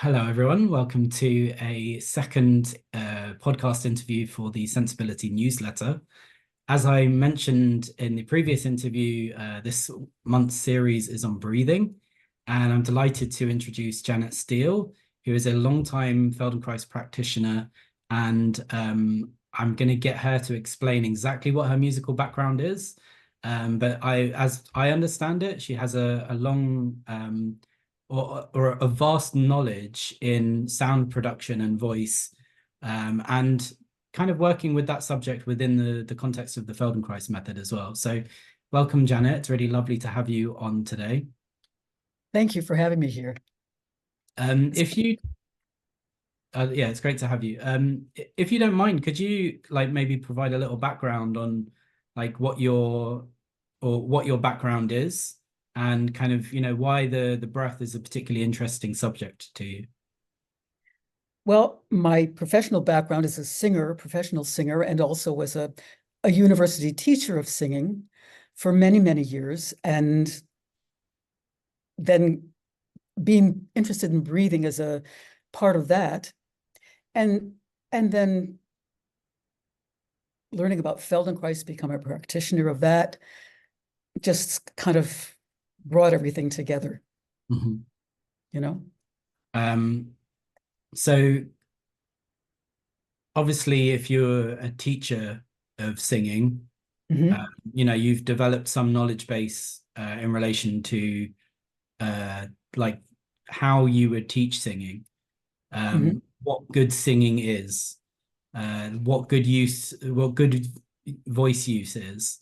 Hello, everyone. Welcome to a second podcast interview for the Sensibility newsletter. As I mentioned in the previous interview, this month's series is on breathing, and I'm delighted to introduce Janet Steele, who is a longtime Feldenkrais practitioner, and I'm going to get her to explain exactly what her musical background is. But as I understand it, she has a long or a vast knowledge in sound production and voice, and kind of working with that subject within the context of the Feldenkrais method as well. So welcome, Janet. It's really lovely to have you on today. Thank you for having me here. If you yeah, it's great to have you. If you don't mind, could you maybe provide a little background on what your background is, and kind of why the breath is a particularly interesting subject to you? Well, my professional background is a professional singer, and also was a university teacher of singing for many, many years. And then being interested in breathing as a part of that. And then learning about Feldenkrais, become a practitioner of that, just kind of brought everything together, Mm-hmm. you know? So obviously, if you're a teacher of singing, Mm-hmm. you've developed some knowledge base in relation to like how you would teach singing, Mm-hmm. what good singing is, what good voice use is.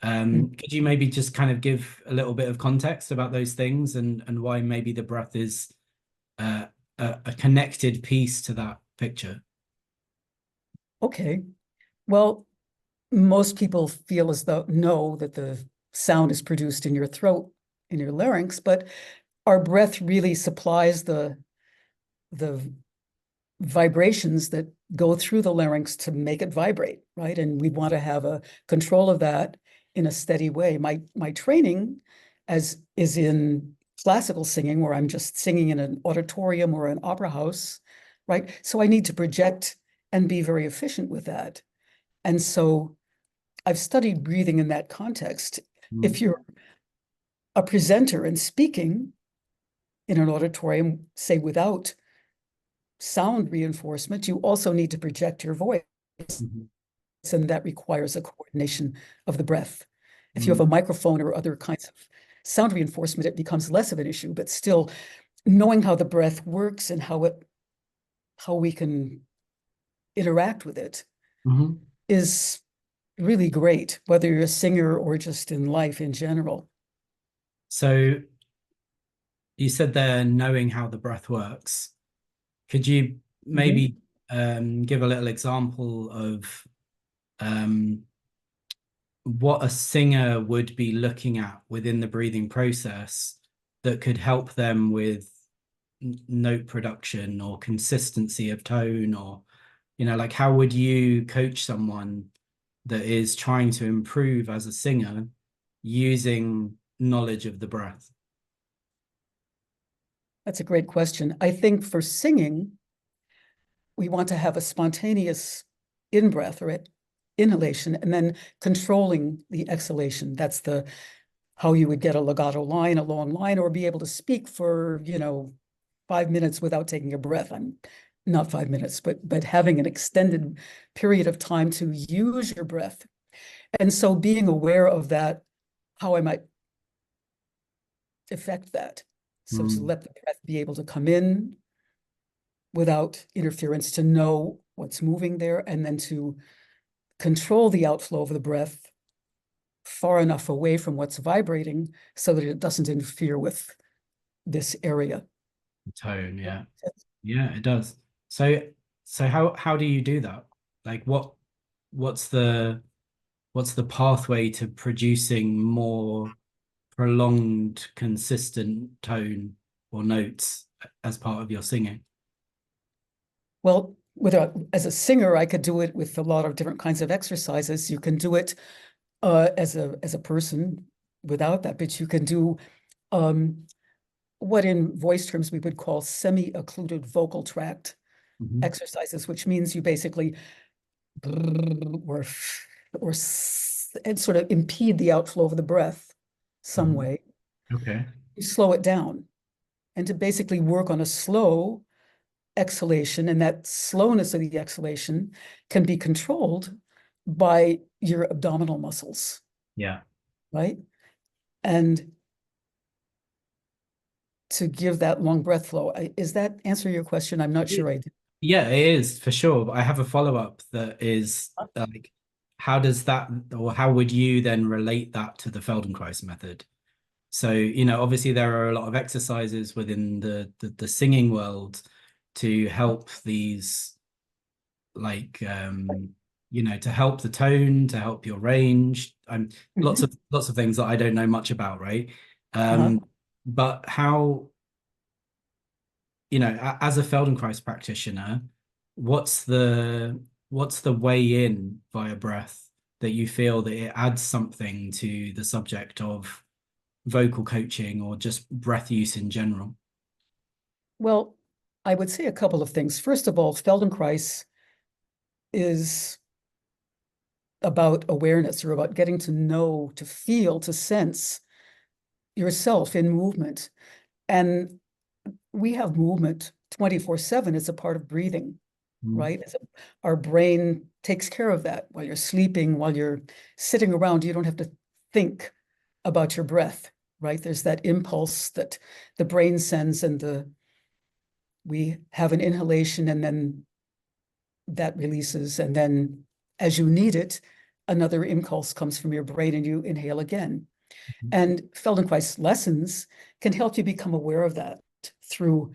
Could you maybe just kind of give a little bit of context about those things, and why maybe the breath is uh, a connected piece to that picture? Okay. Well, most people feel as though know that the sound is produced in your throat, in your larynx, but our breath really supplies the vibrations that go through the larynx to make it vibrate, right? And we want to have a control of that in a steady way. My training as is in classical singing, where I'm just singing in an auditorium or an opera house, right? So I need to project and be very efficient with that. And so I've studied breathing in that context. If you're a presenter and speaking in an auditorium, say without sound reinforcement, you also need to project your voice. Mm-hmm. And that requires a coordination of the breath. If you have a microphone or other kinds of sound reinforcement, it becomes less of an issue, but still knowing how the breath works and how we can interact with it Mm-hmm. is really great, whether you're a singer or just in life in general. So you said there, knowing how the breath works. Could you maybe give a little example of what a singer would be looking at within the breathing process that could help them with note production or consistency of tone, or how would you coach someone that is trying to improve as a singer using knowledge of the breath? That's a great question. I think for singing, we want to have a spontaneous in-breath or inhalation, and then controlling the exhalation. That's how you would get a legato line, a long line, or be able to speak for 5 minutes without taking a breath. I'm not 5 minutes, but having an extended period of time to use your breath. And so being aware of that, how I might affect that. So to let the breath be able to come in without interference, to know what's moving there, and then to control the outflow of the breath far enough away from what's vibrating so that it doesn't interfere with this area. Tone, yeah. Yeah, it does. So how do you do that? Like what's the pathway to producing more prolonged, consistent tone or notes as part of your singing? Well, as a singer, I could do it with a lot of different kinds of exercises. You can do it as a person without that, but you can do what in voice terms we would call semi-occluded vocal tract exercises, which means you basically or and sort of impede the outflow of the breath some way. Okay. You slow it down, and to basically work on a slow exhalation, and that slowness of the exhalation can be controlled by your abdominal muscles. Yeah. Right? And to give that long breath flow. Is that answer your question? I'm not sure I did. Yeah, it is for sure. But I have a follow-up that is like, how does that, or how would you then relate that to the Feldenkrais method? So, obviously there are a lot of exercises within the singing world to help these, like, to help the tone, to help your range. Lots of things that I don't know much about, right? But how, as a Feldenkrais practitioner, what's the way in via breath that you feel that it adds something to the subject of vocal coaching or just breath use in general? Well, I would say a couple of things. First of all, Feldenkrais is about awareness, or about getting to know, to feel, to sense yourself in movement. And we have movement 24/7. It's a part of breathing, right? Our brain takes care of that while you're sleeping, while you're sitting around. You don't have to think about your breath, right? There's that impulse that the brain sends, and we have an inhalation, and then that releases, and then as you need it, another impulse comes from your brain and you inhale again. And Feldenkrais lessons can help you become aware of that through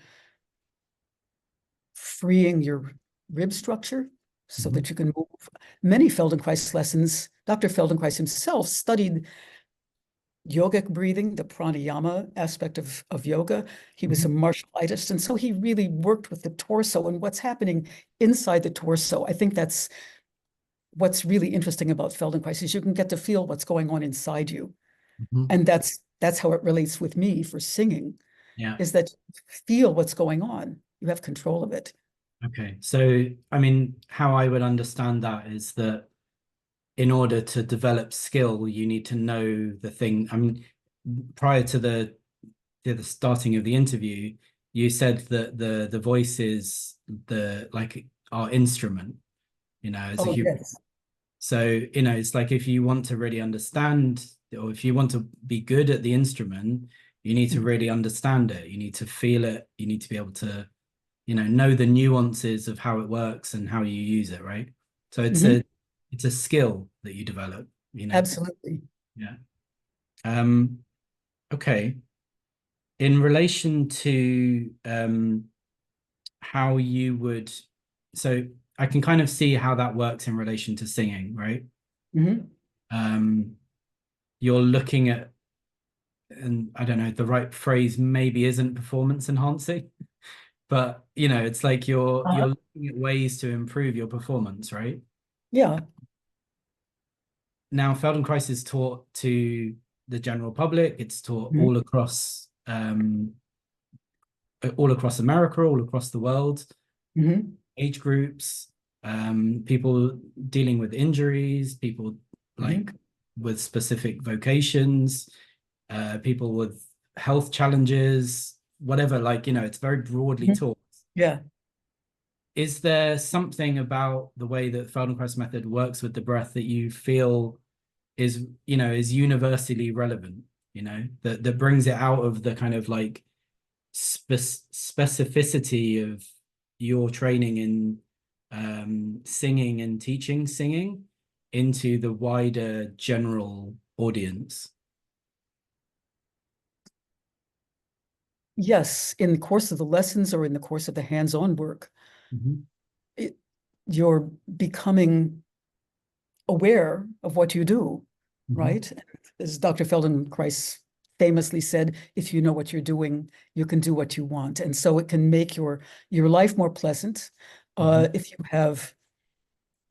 freeing your rib structure so that you can move. Many Feldenkrais lessons, Dr. Feldenkrais himself studied yogic breathing, the pranayama aspect of yoga. He was a martial artist, and so he really worked with the torso and what's happening inside the torso. I think that's what's really interesting about Feldenkrais, is you can get to feel what's going on inside you. And that's how it relates with me for singing, is that you feel what's going on. You have control of it. Okay. So, I mean, how I would understand that is that in order to develop skill, you need to know the thing. I mean, prior to the starting of the interview, you said that the voice is our instrument, as a human. Yes. So, it's like, if you want to really understand, or if you want to be good at the instrument, you need to really understand it. You need to feel it. You need to be able to, know the nuances of how it works and how you use it, right? So it's a skill that you develop, Absolutely. Yeah. Okay. In relation to how you would, so I can kind of see how that works in relation to singing, right? You're looking at, and I don't know, the right phrase maybe isn't performance enhancing, but it's like you're looking at ways to improve your performance, right? Yeah. Now, Feldenkrais is taught to the general public. It's taught all across America, all across the world, age groups, people dealing with injuries, people like with specific vocations, people with health challenges, whatever, it's very broadly taught. Yeah. Is there something about the way that Feldenkrais method works with the breath that you feel is universally relevant, that brings it out of the kind of like specificity of your training in singing and teaching singing into the wider general audience? Yes, in the course of the lessons or in the course of the hands-on work, you're becoming aware of what you do, right? As Dr. Feldenkrais famously said, if you know what you're doing, you can do what you want. And so it can make your life more pleasant. If you have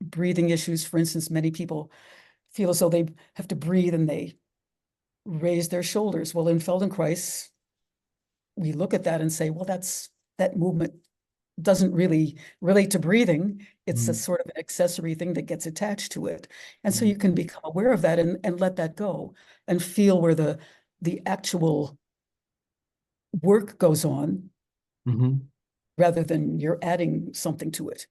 breathing issues, for instance, many people feel as though they have to breathe and they raise their shoulders. Well, in Feldenkrais, we look at that and say, well, that movement doesn't really relate to breathing. It's a sort of an accessory thing that gets attached to it. And so you can become aware of that and let that go and feel where the actual work goes on rather than you're adding something to it.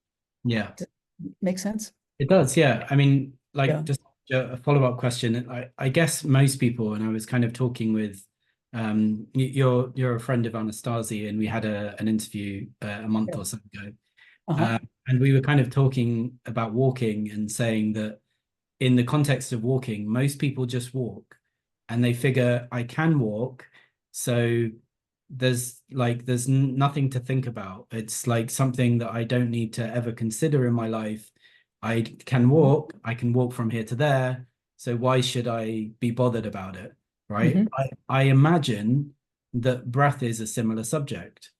Yeah. Does it make sense? It does, yeah. I mean, like, Yeah. just a follow-up question. I guess most people, and I was kind of talking with, you're a friend of Anastasi, and we had an interview a month Yeah. or so ago. Uh-huh. And we were kind of talking about walking and saying that in the context of walking, most people just walk and they figure I can walk. So there's nothing to think about. It's like something that I don't need to ever consider in my life. I can walk from here to there. So why should I be bothered about it? Right. Mm-hmm. I imagine that breath is a similar subject.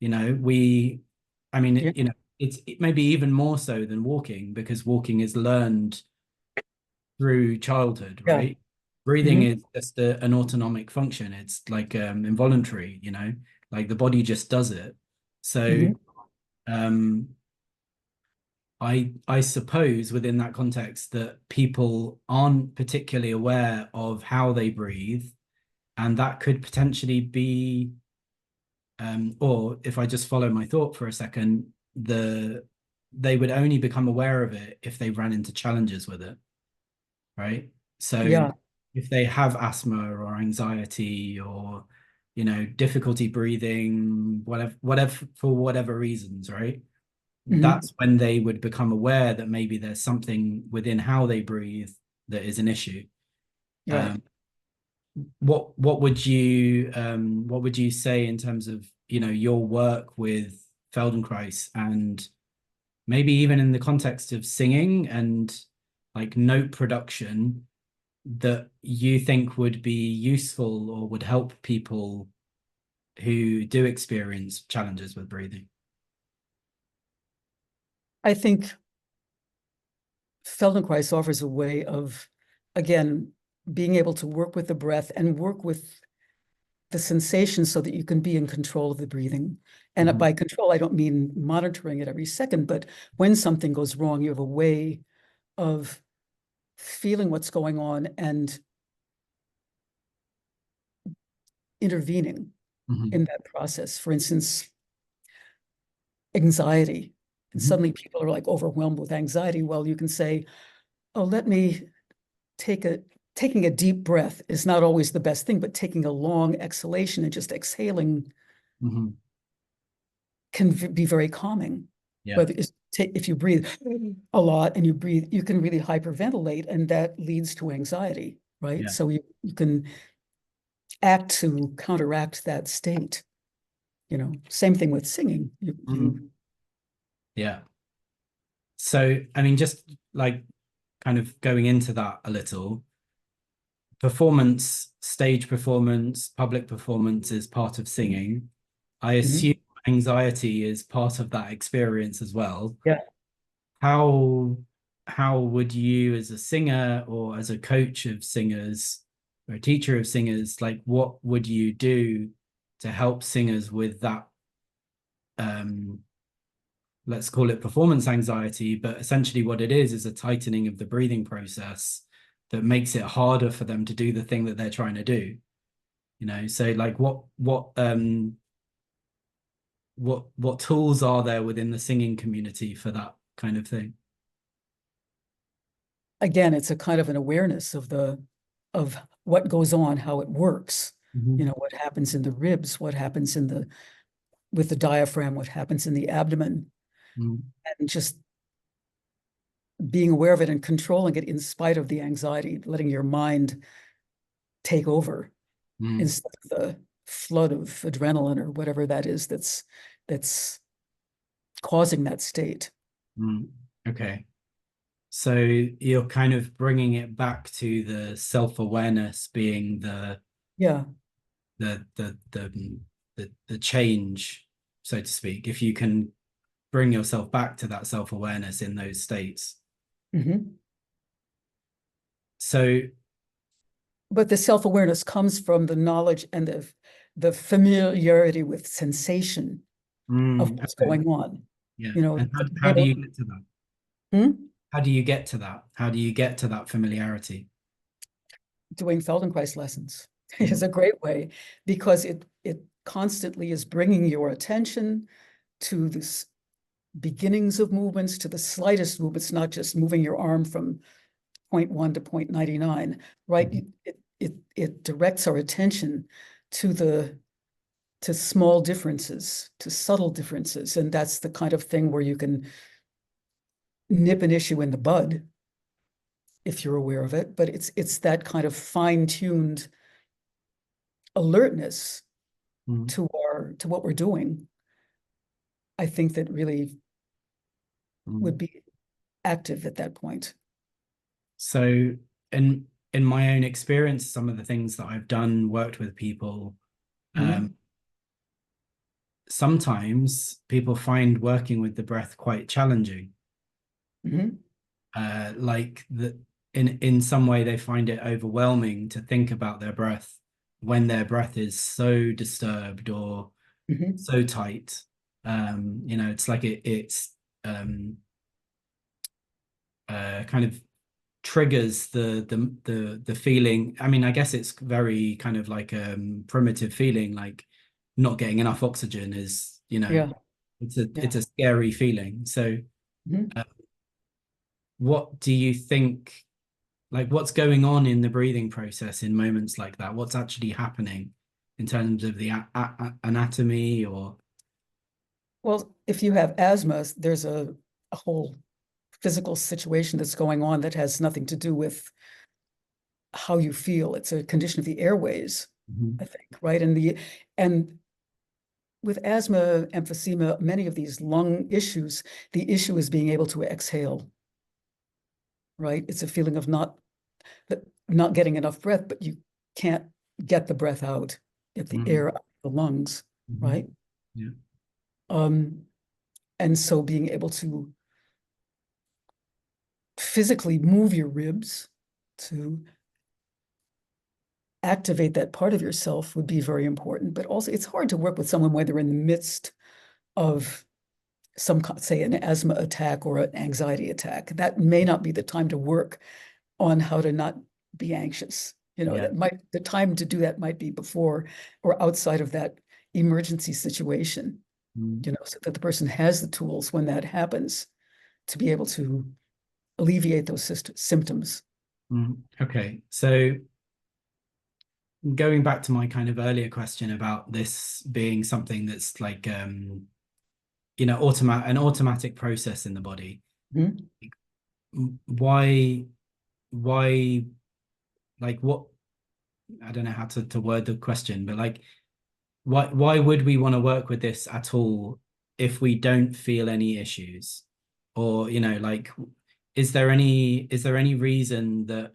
You know, I mean, Yeah. you know, it may be even more so than walking, because walking is learned through childhood, Yeah. right? Breathing Mm-hmm. is just an autonomic function. It's like involuntary, you know, like the body just does it. So Mm-hmm. um, I suppose within that context that people aren't particularly aware of how they breathe, and that could potentially be, or if I just follow my thought for a second, they would only become aware of it if they ran into challenges with it, right? So Yeah. if they have asthma or anxiety or, you know, difficulty breathing, whatever for whatever reasons, right? Mm-hmm. That's when they would become aware that maybe there's something within how they breathe that is an issue. Right. Um, what would you say in terms of, you know, your work with Feldenkrais, and maybe even in the context of singing and like note production, that you think would be useful or would help people who do experience challenges with breathing? I think Feldenkrais offers a way of, again, being able to work with the breath and work with the sensation so that you can be in control of the breathing. And by control, I don't mean monitoring it every second, but when something goes wrong, you have a way of feeling what's going on and intervening in that process. For instance, anxiety. And suddenly people are like overwhelmed with anxiety. Well, you can say, oh, let me taking a deep breath is not always the best thing, but taking a long exhalation and just exhaling can be very calming. Yeah. Whether it's if you breathe a lot and you can really hyperventilate, and that leads to anxiety, right? Yeah. So you can act to counteract that state. You know, same thing with singing. Yeah. So, I mean, just like kind of going into that a little, stage performance, public performance is part of singing. I Mhm. assume anxiety is part of that experience as well. Yeah. How how would you, as a singer or as a coach of singers or a teacher of singers, like what would you do to help singers with that, um let's call it performance anxiety, but essentially what it is a tightening of the breathing process that makes it harder for them to do the thing that they're trying to do, you know? So like what tools are there within the singing community for that kind of thing? Again, it's a kind of an awareness of what goes on, how it works. You know, what happens in the ribs, what happens with the diaphragm, what happens in the abdomen, and just being aware of it and controlling it in spite of the anxiety, letting your mind take over instead of the flood of adrenaline or whatever that is that's causing that state. Okay. So you're kind of bringing it back to the self-awareness being Yeah. the change, so to speak. If you can bring yourself back to that self-awareness in those states. Mm-hmm. So, But the self-awareness comes from the knowledge and the familiarity with sensation of what's Okay. going on. Yeah. You know, And to be how do able, you get to that? hmm? How do you get to that? How do you get to that familiarity? Doing Feldenkrais lessons is Mm, a great way, because it constantly is bringing your attention to the beginnings of movements, to the slightest movements, not just moving your arm from point 1 to point 99, right? mhm, It directs our attention to small differences, to subtle differences. And that's the kind of thing where you can nip an issue in the bud if you're aware of it. But it's that kind of fine-tuned alertness mm. to what we're doing, I think, that really would Mm. be active at that point. So in my own experience, some of the things that I've done, worked with people, Mhm. sometimes people find working with the breath quite challenging. Mhm. Like that in some way they find it overwhelming to think about their breath when their breath is so disturbed or Mhm. so tight. It's like it's kind of triggers the feeling. I mean, I guess it's very kind of like primitive feeling, like not getting enough oxygen is, Yeah. it's Yeah. a scary feeling. So Mhm. uh, what do you think, like what's going on in the breathing process in moments like that? What's actually happening in terms of the anatomy or Well, if you have asthma, there's a whole physical situation that's going on that has nothing to do with how you feel. It's a condition of the airways, Mhm. I think, right? And with asthma, emphysema, many of these lung issues, the issue is being able to exhale, right? It's a feeling of not getting enough breath, but you can't get the breath out, get the Mhm. air out of the lungs, Mhm. right? Yeah. Um, and so being able to physically move your ribs to activate that part of yourself would be very important. But also, it's hard to work with someone when they're in the midst of some, say, an asthma attack or an anxiety attack. That may not be the time to work on how to not be anxious. Yeah. The time to do that might be before or outside of that emergency situation, Mhm. so that the person has the tools when that happens to be able to alleviate those symptoms. Mhm. Okay. So going back to my kind of earlier question about this being something that's like an automatic process in the body. Mhm. Why why like what I don't know how to word the question, but like why would we want to work with this at all if we don't feel any issues? Or, like is there any reason that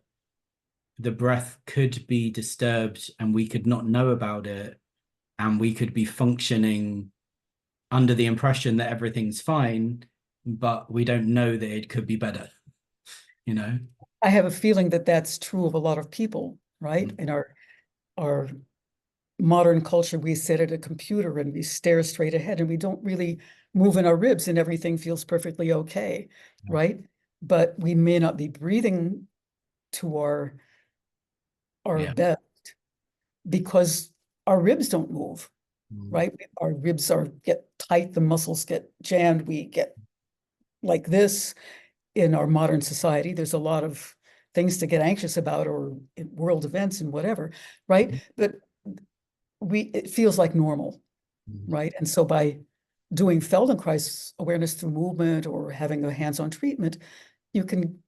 the breath could be disturbed and we could not know about it and we could be functioning under the impression that everything's fine, but we don't know that it could be better, you know? I have a feeling that that's true of a lot of people, right? Mm, In our modern culture, we sit at a computer and we stare straight ahead and we don't really move in our ribs and everything feels perfectly okay, yeah. right? But we may not be breathing to our Yeah. best because our ribs don't move, Mm, right? Our ribs get tight, the muscles get jammed, we get like this. In our modern society, there's a lot of things to get anxious about, or in world events and whatever, right? But it feels like normal, mm, right? And so by doing Feldenkrais awareness through movement or having a hands-on treatment, you can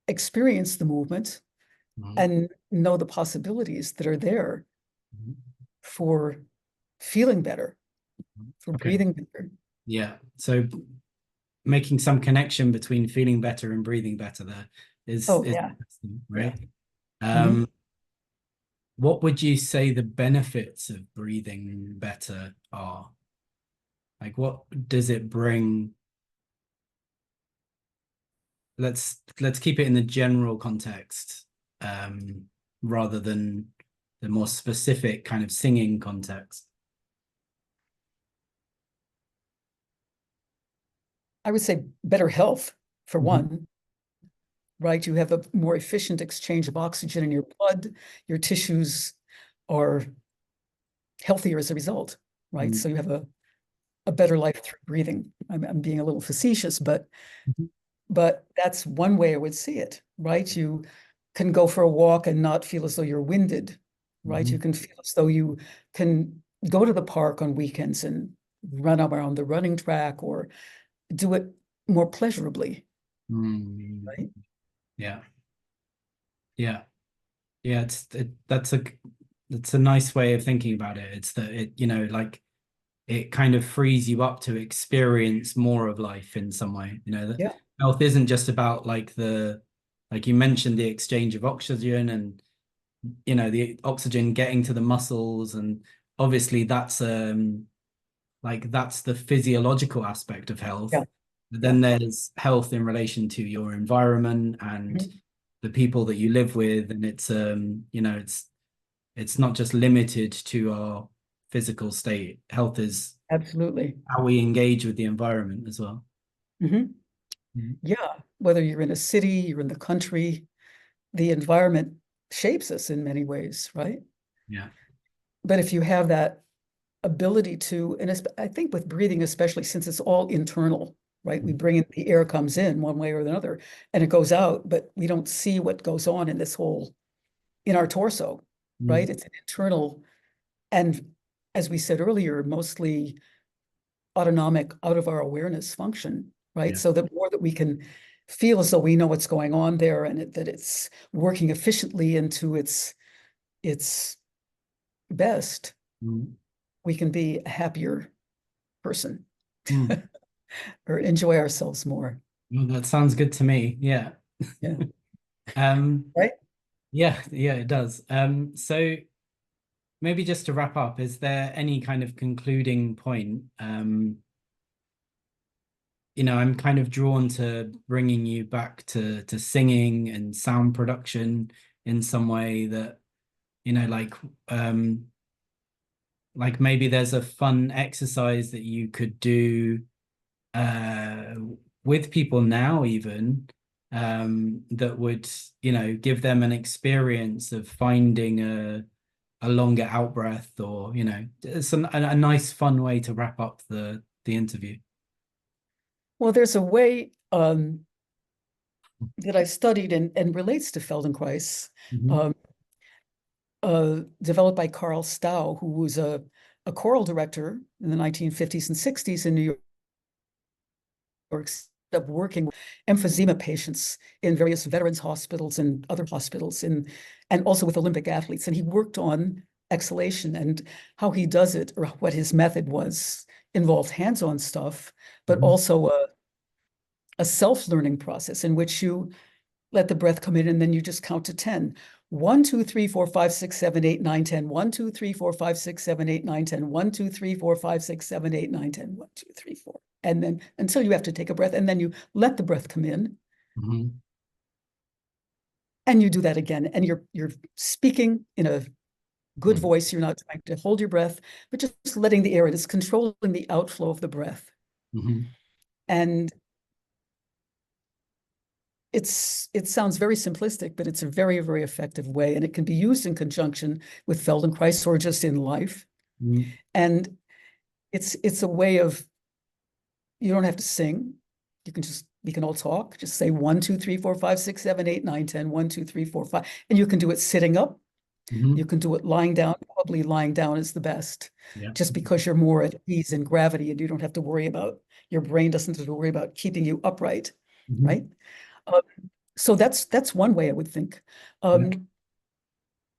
experience the movement mm, and know the possibilities that are there mm. for feeling better, for Okay. breathing better. Yeah. So making some connection between feeling better and breathing better there is Oh, is yeah. interesting, Yeah. right? Mhm. What would you say the benefits of breathing better are? Like what does it bring? Let's keep it in the general context, rather than more specific kind of singing context? I would say better health, for Mhm. one, right? You have a more efficient exchange of oxygen in your blood. Your tissues are healthier as a result, right? So you have a better life through breathing. I'm being a little facetious, Mhm. but that's one way I would see it, right? You can go for a walk and not feel as though you're winded, right? You Mhm. can feel as though you can go to the park on weekends and run around the running track or do it more pleasurably, Mm. right? Yeah. Yeah. Yeah. That's a nice way of thinking about it. It's that it, like it kind of frees you up to experience more of life in some way. That Yeah, health isn't just about like you mentioned, the exchange of oxygen and the oxygen getting to the muscles, and obviously that's the physiological aspect of health. yeah, But yeah. then there's health in relation to your environment and Mhm. the people that you live with, and it's not just limited to our physical state. Health is Absolutely. how we engage with the environment as well. Mhm. Mhm. Yeah, whether you're in a city, you're in the country, the environment shapes us in many ways, right? Yeah. But if you have that ability to, and I think with breathing, especially since it's all internal, right? We bring in, the air comes in one way or another and it goes out, but we don't see what goes on in this whole, in our torso, right? Mhm. It's an internal, and as we said earlier, mostly autonomic, out of our awareness function, right? Yeah. So the more that we can feel as though we know what's going on there and that it's working efficiently into its best, Mhm. we can be a happier person Mm. or enjoy ourselves more. Well, that sounds good to me. Yeah. Yeah. Um, Right? yeah, it does. So maybe just to wrap up, is there any kind of concluding point? I'm kind of drawn to bringing you back to singing and sound production in some way that, you know, like um like maybe there's a fun exercise that you could do uh with people now even, that would, give them an experience of finding a longer out breath, or it's a nice fun way to wrap up the interview. Well, there's a way that I studied and relates to Feldenkrais, Mhm. um, developed by Carl Stau, who was a choral director in the 1950s and 60s in New York, of working with emphysema patients in various veterans hospitals and other hospitals, and also with Olympic athletes. And he worked on exhalation, and how he does it, or what his method was, involved hands-on stuff, but Mhm. also a self-learning process in which you let the breath come in and then you just count to 10. 1, 2, 3, 4, 5, 6, 7, 8, 9, 10. 1, 2, 3, 4, 5, 6, 7, 8, 9, 10. 1, 2, 3, 4, 5, 6, 7, 8, 9, 10. 1, 2, 3, 4. And then until you have to take a breath, and then you let the breath come in, Mhm. and you do that again. And you're speaking in a good Mhm. voice. You're not trying to hold your breath, but just letting the air in. It's controlling the outflow of the breath. Mhm. And it sounds very simplistic, but it's a very, very effective way, and it can be used in conjunction with Feldenkrais or just in life. Mhm. And it's a way of, you don't have to sing. We can all talk. Just say 1, 2, 3, 4, 5, 6, 7, 8, 9, 10. 1, 2, 3, 4, 5. And you can do it sitting up. You Mhm. can do it lying down. Probably lying down is the best, Yeah. just because you're more at ease in gravity and you don't have to worry about, your brain doesn't have to worry about keeping you upright, Mhm. right? Um, so that's one way I would think. Yeah. Um,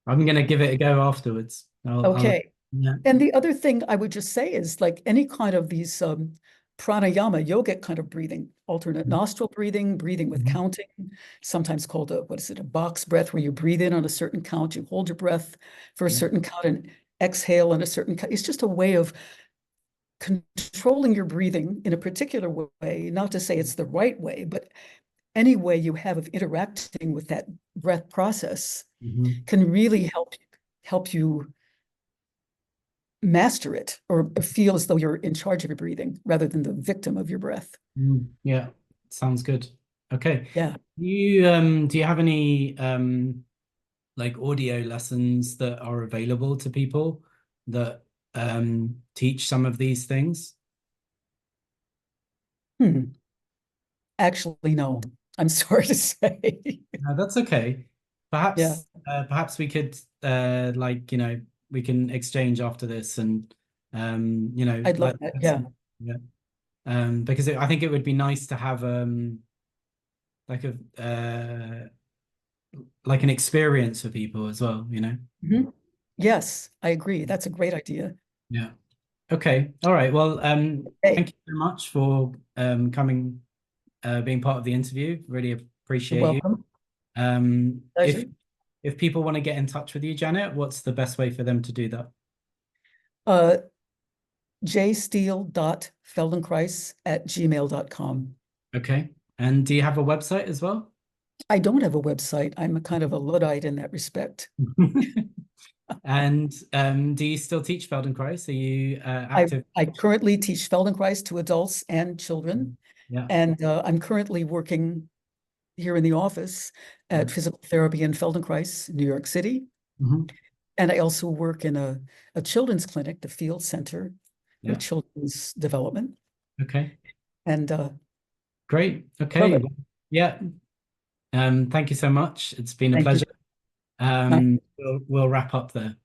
I'm gonna give it a go afterwards. okay. Yeah. And the other thing I would just say is, like any kind of these pranayama, yogic kind of breathing, alternate nostril breathing, breathing with Mhm. counting, sometimes called what is it, a box breath, where you breathe in on a certain count, you hold your breath for a Yeah. certain count and exhale on a certain count. It's just a way of controlling your breathing in a particular way, not to say it's the right way, but any way you have of interacting with that breath process Mhm. can really help you master it or feel as though you're in charge of your breathing rather than the victim of your breath. Yeah, sounds good. Okay. Yeah. Do you have any like audio lessons that are available to people that teach some of these things? Actually, no. I'm sorry to say. No, that's okay. Yeah, Perhaps we could like, we can exchange after this and I'd love let that. Yeah. yeah. Because I think it would be nice to have like a like an experience for people as well, Mhm. Yes, I agree. That's a great idea. Yeah. Okay. All right. Well, Hey, thank you so much for coming, being part of the interview. Really you're appreciate you. welcome. Um, if Pleasure. if people want to get in touch with you, Janet, what's the best way for them to do that? Uh, jsteele.feldenkrais@gmail.com. Okay. And do you have a website as well? I don't have a website. I'm a kind of a Luddite in that respect. And do you still teach Feldenkrais? Are you I, active? I currently teach Feldenkrais to adults and children, Yeah. and I'm currently working here in the office at Yeah. Physical Therapy in Feldenkrais, New York City. Mhm. And I also work in a children's clinic, the Field Center for Yeah. Children's Development. Okay. And Great. love Okay. it. Well, yeah. Thank you so much. It's been a Thank you. pleasure. We'll wrap up there.